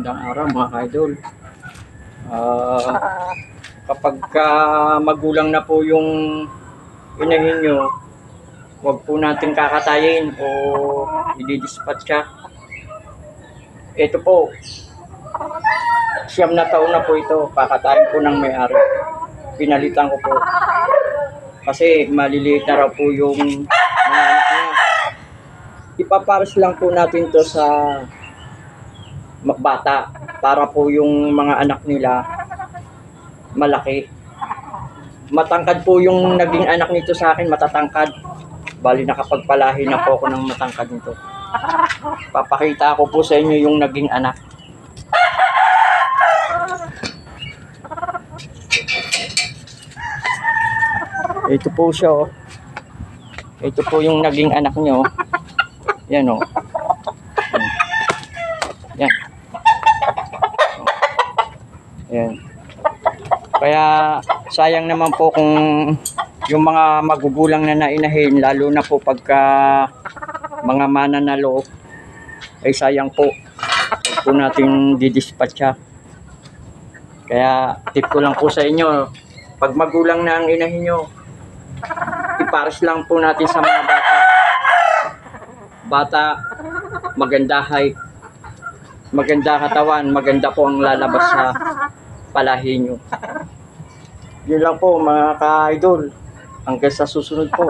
Magandang araw mga idol. Kapag magulang na po yung inahin nyo, huwag po natin kakatayin o i-dispatch siya. Ito po, 9 na taon na po ito, kakatayin po ng may-ari. Pinalitan ko po. Kasi maliliit na raw po yung mga anak niya. Ipapares lang po natin to sa bata para po yung mga anak nila malaki. Matangkad po yung naging anak nito sa akin, matatangkad. Bali nakapagpalahi na po ako ng matangkad nito. Papakita ko po sa inyo yung naging anak. Ito po siya, oh. Ito po yung naging anak niyo. Yan, oh. Yan. Yan. Kaya sayang naman po kung yung mga magugulang na nainahin, lalo na po pagka mga mananalo, ay sayang po. Huwag po natin didispatcha. Kaya tip ko lang po sa inyo, pag magulang na ang inahin nyo, ipares lang po natin sa mga bata. Bata, maganda height, maganda katawan, maganda po ang lalabas sa palahi nyo. Yun lang po mga ka-idol. Hanggang sa susunod po.